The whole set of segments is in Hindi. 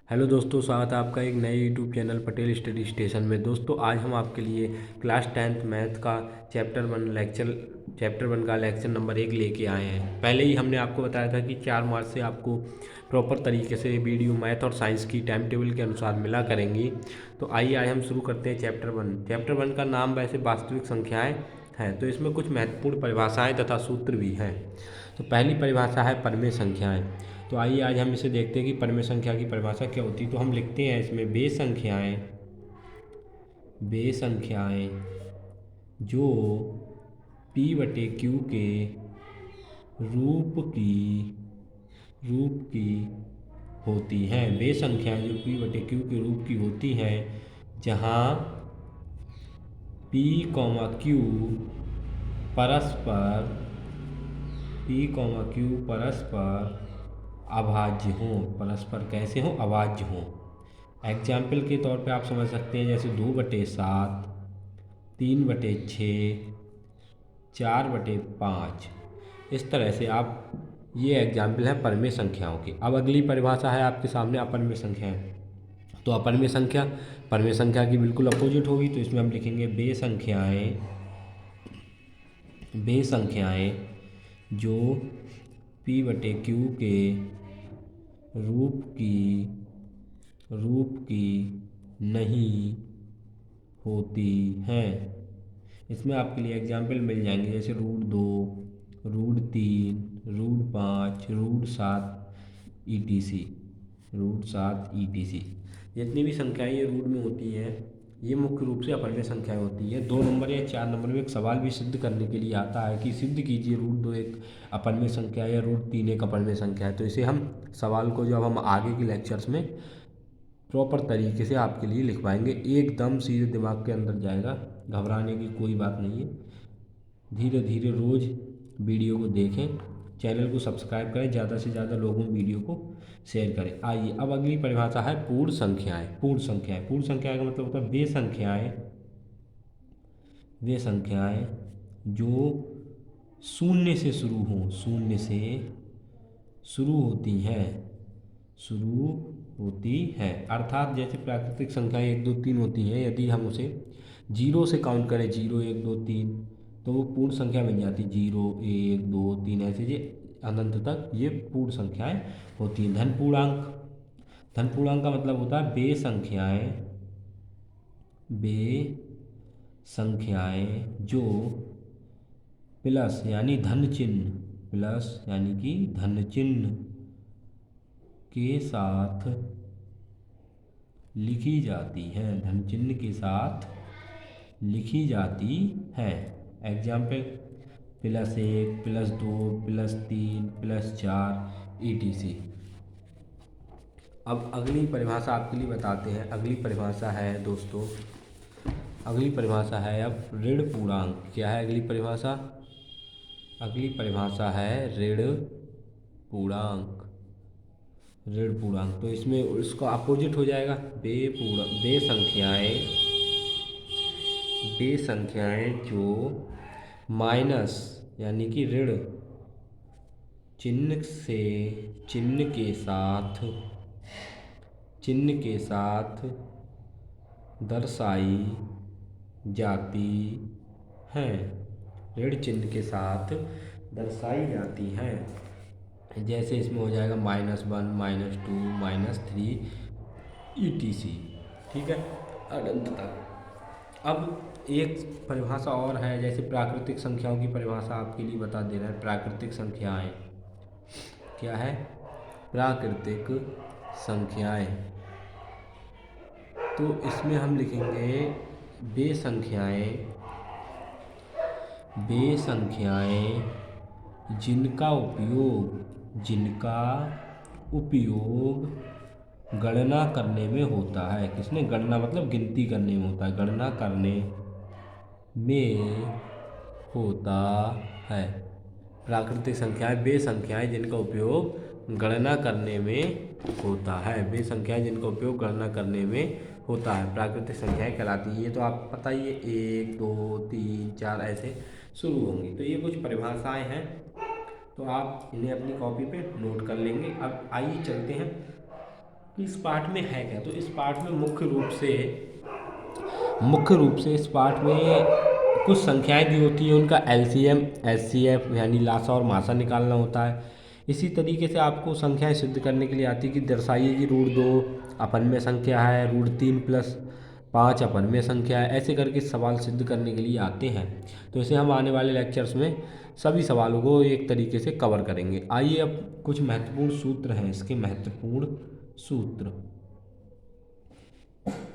हेलो दोस्तों, स्वागत है आपका एक नए YouTube channel Patel study station में। दोस्तों आज हम आपके लिए क्लास 10th मैथ का चैप्टर वन का लेक्चर नंबर 1 लेके आए हैं। पहले ही हमने आपको बताया था कि 4 मार्च से आपको प्रॉपर तरीके से वीडियो मैथ और साइंस की टाइम टेबल के अनुसार मिला करेंगी। तो आइए आज हम शुरू करते हैं चैप्टर वन का नाम वैसे वास्तविक संख्याएँ है, तो इसमें कुछ महत्वपूर्ण परिभाषाएं तथा सूत्र भी हैं। तो पहली परिभाषा है परमेय संख्याएं। तो आइए आज हम इसे देखते हैं कि परमेय संख्या की परिभाषा क्या होती है। तो हम लिखते हैं इसमें वे संख्याएं जो p बटे क्यू के रूप की होती हैं। वे संख्याएं जो p बटे क्यू के रूप की होती हैं जहां p q परस्पर अभाज्य हों। परस्पर कैसे हों? अभाज्य हों। एग्जाम्पल के तौर पे आप समझ सकते हैं, जैसे 2/7, 3/6, 4/5। इस तरह से आप, ये एग्जाम्पल है परमेय संख्याओं की। अब अगली परिभाषा है आपके सामने अपरमेय संख्याएं। तो अपरमेय संख्या परमेय संख्या की बिल्कुल अपोजिट होगी। तो इसमें हम लिखेंगे वे संख्याएं जो p बटे क्यू के रूप की नहीं होती हैं। इसमें आपके लिए एग्जाम्पल मिल जाएंगे, जैसे √2, √3, √5, √7 ETC। जितनी भी संख्याएं ये रूट में होती हैं, ये मुख्य रूप से अपरमेय संख्याएं होती हैं। 2 नंबर या 4 नंबर में एक सवाल भी सिद्ध करने के लिए आता है कि सिद्ध कीजिए √2 एक अपरमेय संख्या है या √3 एक अपरमेय संख्या है। तो इसे हम सवाल को जब हम आगे के लेक्चर्स में प्रॉपर तरीके से आपके लिए लिखवाएंगे, एकदम सीधे दिमाग के अंदर जाएगा, घबराने की कोई बात नहीं है। धीरे धीरे रोज़ वीडियो को देखें, चैनल को सब्सक्राइब करें, ज़्यादा से ज़्यादा लोगों वीडियो को शेयर करें। आइए अब अगली परिभाषा है पूर्ण संख्याएं का मतलब होता है वे संख्याएं जो शून्य से शुरू होती हैं। अर्थात जैसे प्राकृतिक संख्याएं 1 2 3 होती हैं, यदि हम उसे 0 से काउंट करें, 0 1 2 3, तो वो पूर्ण संख्या बन जाती है। 0 1 2 3 ऐसे ये अनंत तक ये पूर्ण संख्याएं होती हैं। धन पूर्णांक का मतलब होता है वे संख्याएं जो प्लस यानी धन चिन्ह के साथ लिखी जाती हैं। Example +1, +2, +3, +4 ETC। अब अगली परिभाषा आपके लिए बताते हैं। अगली परिभाषा है दोस्तों, अब ऋण पूर्णांक। क्या है अगली परिभाषा? अगली परिभाषा है ऋण पूर्णांक। तो इसमें उसका अपोजिट हो जाएगा वे संख्याएं जो माइनस यानी कि ऋण चिन्ह के साथ दर्शाई जाती हैं। ऋण चिन्ह के साथ दर्शाई जाती हैं। जैसे इसमें हो जाएगा -1, -2, -3 ETC। ठीक है, अनंत तक। अब एक परिभाषा और है, जैसे प्राकृतिक संख्याओं की परिभाषा आपके लिए बता दे रहा है। प्राकृतिक संख्याएं क्या है? प्राकृतिक संख्याएं, तो इसमें हम लिखेंगे वे संख्याएं जिनका उपयोग गणना करने में होता है। किसने? गणना मतलब गिनती करने में होता है। गणना करने में होता है। प्राकृतिक संख्याएं वे संख्याएं जिनका उपयोग गणना करने में होता है। प्राकृतिक संख्याएं कहलाती हैं। ये तो आप पता ही है, 1 2 3 4 ऐसे शुरू होंगी। तो ये कुछ परिभाषाएं हैं, तो आप इन्हें अपनी कॉपी पे नोट कर लेंगे। अब आइए चलते हैं कि इस पाठ में है क्या। तो इस पाठ में मुख्य रूप से इस पाठ में कुछ संख्याएं दी होती हैं, उनका एलसीएम एचसीएफ यानी लासा और मासा निकालना होता है। इसी तरीके से आपको संख्याएं सिद्ध करने के लिए आती है कि दर्शाइए कि रूट 2 अपन में संख्या है, रूट 3 प्लस 5 अपन में संख्या है। ऐसे करके सवाल सिद्ध करने के लिए आते हैं। तो इसे हम आने वाले लेक्चर्स में सभी सवालों को एक तरीके से कवर करेंगे। आइए अब कुछ महत्वपूर्ण सूत्र हैं, इसके महत्वपूर्ण सूत्र।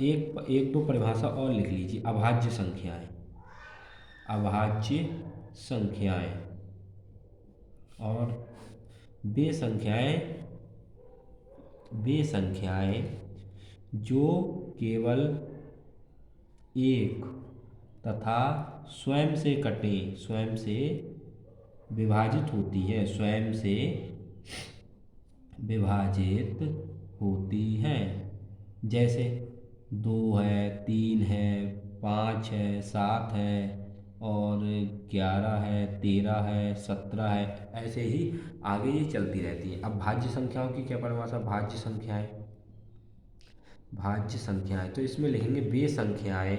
एक दो परिभाषा और लिख लीजिए। अभाज्य संख्याएं, अभाज्य संख्याएं और वे संख्याएं जो केवल एक तथा स्वयं से कटे, स्वयं से विभाजित होती है, स्वयं से विभाजित होती हैं। जैसे 2 है, 3 है, 5 है, 7 है और 11 है, 13 है, 17 है, ऐसे ही आगे ये चलती रहती है। अब भाज्य संख्याओं की क्या परिभाषा। भाज्य संख्याएं तो इसमें लिखेंगे वे संख्याएं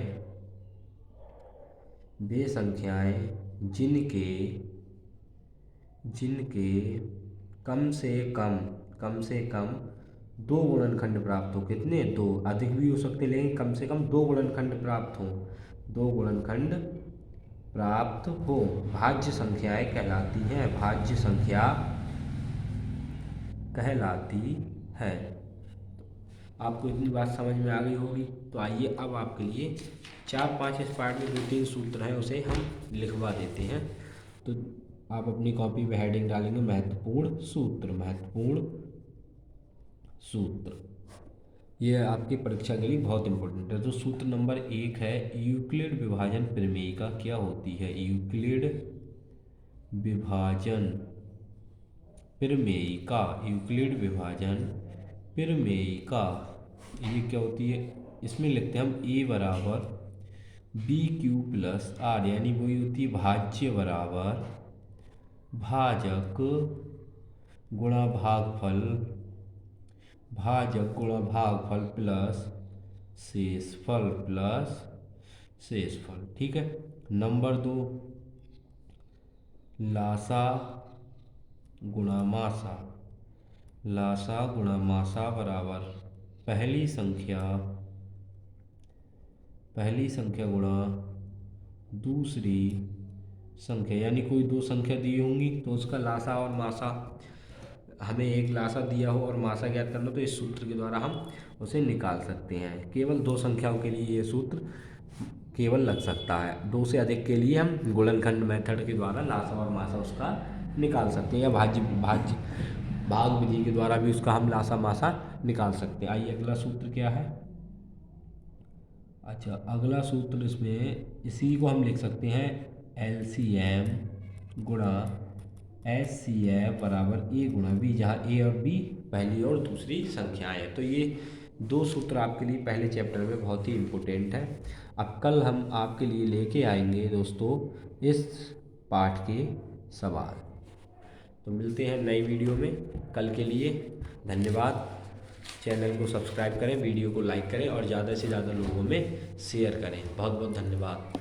जिनके कम से कम 2 गुणनखंड प्राप्त हो। कितने? 2, अधिक भी हो सकते लेकिन कम से कम 2 गुणनखंड प्राप्त हो, 2 गुणनखंड प्राप्त हो, भाज्य संख्याएं कहलाती हैं, भाज्य संख्या कहलाती है। आपको इतनी बात समझ में आ गई होगी। तो आइए अब आपके लिए 4-5 इस पार्ट में 2-3 सूत्र हैं, उसे हम लिखवा देते हैं। तो आप अपनी कॉपी पे हेडिंग डालेंगे महत्वपूर्ण सूत्र। ये आपकी परीक्षा के लिए बहुत इंपॉर्टेंट है। तो सूत्र नंबर 1 है यूक्लिड विभाजन प्रमेयिका क्या होती है। यूक्लिड विभाजन प्रमेयिका ये क्या होती है। इसमें लिखते हैं हम a बराबर BQ प्लस R, यानी वही होती है भाज्य बराबर भाजक गुणा भागफल प्लस शेषफल। ठीक है। नंबर 2 लासा गुणा मासा बराबर पहली संख्या गुणा दूसरी संख्या, यानी कोई 2 संख्या दी होंगी तो उसका लासा और मासा, हमें एक लासा दिया हो और मासा ज्ञात करना, तो इस सूत्र के द्वारा हम उसे निकाल सकते हैं। केवल 2 संख्याओं के लिए ये सूत्र केवल लग सकता है। 2 से अधिक के लिए हम गुणनखंड मेथड के द्वारा लासा और मासा उसका निकाल सकते हैं, या भाग विधि के द्वारा भी उसका हम लासा मासा निकाल सकते हैं। आइए अगला सूत्र क्या है। अच्छा, अगला सूत्र इसमें इसी को हम लिख सकते हैं LCM गुणा HCF बराबर A गुणा B, जहाँ A और B पहली और दूसरी संख्याएं हैं। तो ये 2 सूत्र आपके लिए पहले चैप्टर में बहुत ही इम्पोर्टेंट है। अब कल हम आपके लिए लेके आएंगे दोस्तों इस पाठ के सवाल। तो मिलते हैं नई वीडियो में। कल के लिए धन्यवाद। चैनल को सब्सक्राइब करें, वीडियो को लाइक करें और ज़्यादा से ज़्यादा लोगों में शेयर करें। बहुत बहुत धन्यवाद।